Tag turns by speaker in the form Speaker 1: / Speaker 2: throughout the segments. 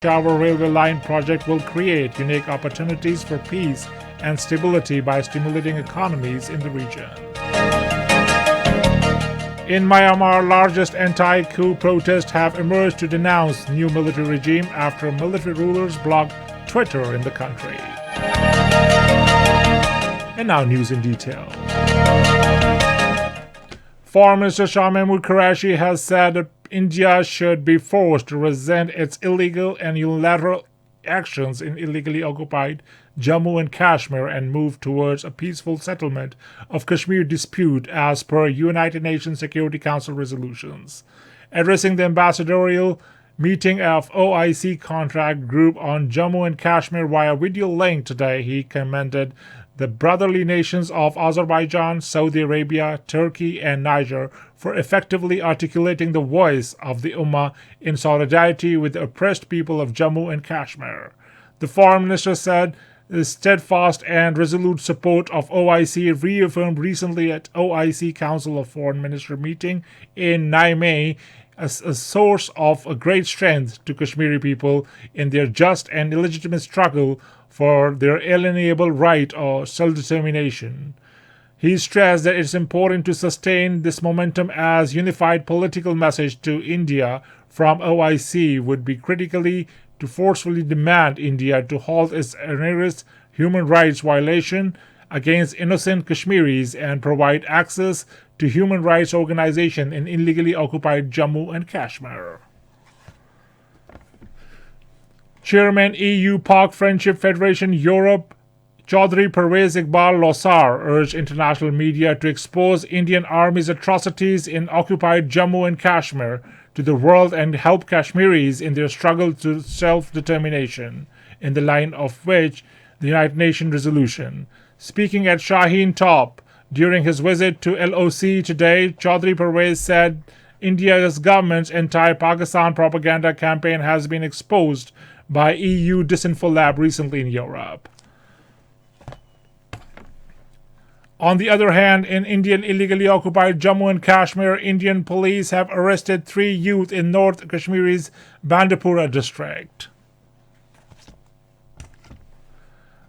Speaker 1: Peshawar railway line project will create unique opportunities for peace and stability by stimulating economies in the region. In Myanmar, largest anti-coup protests have emerged to denounce new military regime after military rulers blocked Twitter in the country. And now news in detail. Foreign Minister Shah Mahmood Qureshi has said that India should be forced to resent its illegal and unilateral actions in illegally occupied Jammu and Kashmir and move towards a peaceful settlement of Kashmir dispute as per United Nations Security Council resolutions. Addressing the ambassadorial meeting of OIC contract group on Jammu and Kashmir via video link today, he commended the brotherly nations of Azerbaijan, Saudi Arabia, Turkey, and Niger for effectively articulating the voice of the Ummah in solidarity with the oppressed people of Jammu and Kashmir. The foreign minister said the steadfast and resolute support of OIC reaffirmed recently at OIC Council of Foreign Minister meeting in Niamey as a source of a great strength to Kashmiri people in their just and illegitimate struggle for their alienable right of self-determination. He stressed that it's important to sustain this momentum as unified political message to India from OIC would be critically to forcefully demand India to halt its erroneous human rights violation against innocent Kashmiris and provide access to human rights organizations in illegally occupied Jammu and Kashmir. Chairman EU-Pak Friendship Federation Europe Chaudhry Pervez Iqbal Losar urged international media to expose Indian Army's atrocities in occupied Jammu and Kashmir to the world and help Kashmiris in their struggle to self-determination, in the line of which the United Nations resolution. Speaking at Shaheen Top during his visit to LOC today, Chaudhry Pervez said India's government's anti-Pakistan propaganda campaign has been exposed by EU Disinfo Lab recently in Europe. On the other hand, in Indian illegally occupied Jammu and Kashmir, Indian police have arrested 3 youth in North Kashmir's Bandipora district.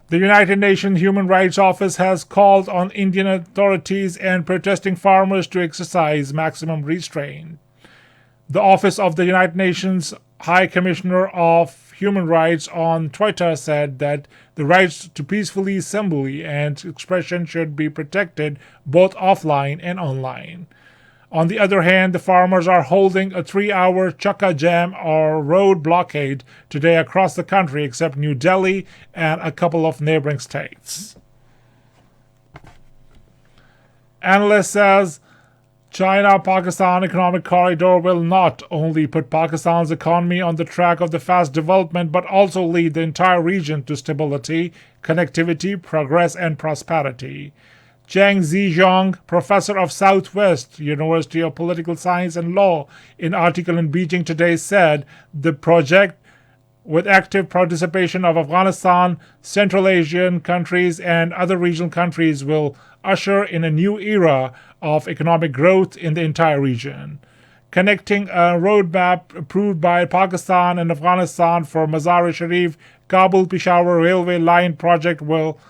Speaker 1: The United Nations Human Rights Office has called on Indian authorities and protesting farmers to exercise maximum restraint. The Office of the United Nations High Commissioner of Human Rights on Twitter said that the rights to peacefully assembly and expression should be protected both offline and online. On the other hand, the farmers are holding a 3-hour chakka jam or road blockade today across the country except New Delhi and a couple of neighboring states. Analyst says China-Pakistan economic corridor will not only put Pakistan's economy on the track of the fast development but also lead the entire region to stability, connectivity, progress, and prosperity. Zhang Zizhong, professor of Southwest University of Political Science and Law, in an article in Beijing today said the project, with active participation of Afghanistan, Central Asian countries, and other regional countries, will usher in a new era of economic growth in the entire region. Connecting a roadmap approved by Pakistan and Afghanistan for Mazar-e-Sharif Kabul-Peshawar railway line project will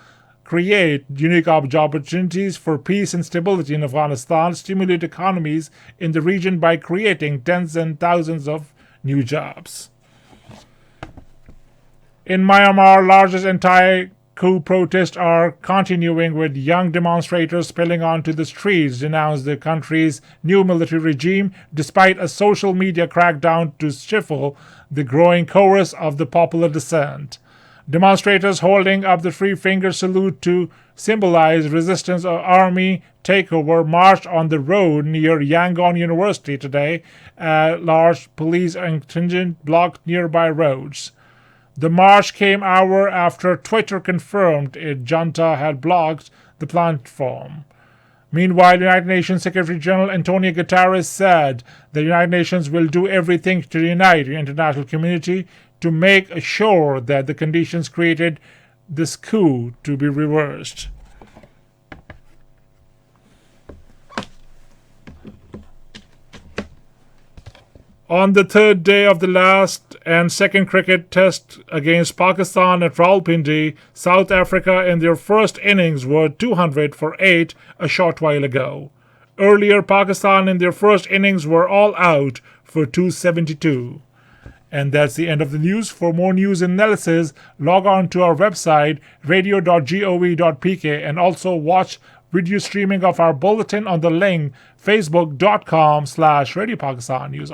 Speaker 1: create unique opportunities for peace and stability in Afghanistan, stimulate economies in the region by creating tens and thousands of new jobs. In Myanmar, largest anti-coup protests are continuing with young demonstrators spilling onto the streets to denounce the country's new military regime despite a social media crackdown to stifle the growing chorus of the popular dissent. Demonstrators holding up the three-finger salute to symbolize resistance of army takeover marched on the road near Yangon University today. A large police contingent blocked nearby roads. The march came hour after Twitter confirmed its junta had blocked the platform. Meanwhile, United Nations Secretary General Antonio Guterres said the United Nations will do everything to unite the international community to make sure that the conditions created this coup to be reversed. On the third day of the last and second cricket test against Pakistan at Rawalpindi, South Africa in their first innings were 200 for 8 a short while ago. Earlier, Pakistan in their first innings were all out for 272. And that's the end of the news. For more news and analysis, log on to our website, radio.gov.pk, and also watch video streaming of our bulletin on the link facebook.com/Radio Pakistan News.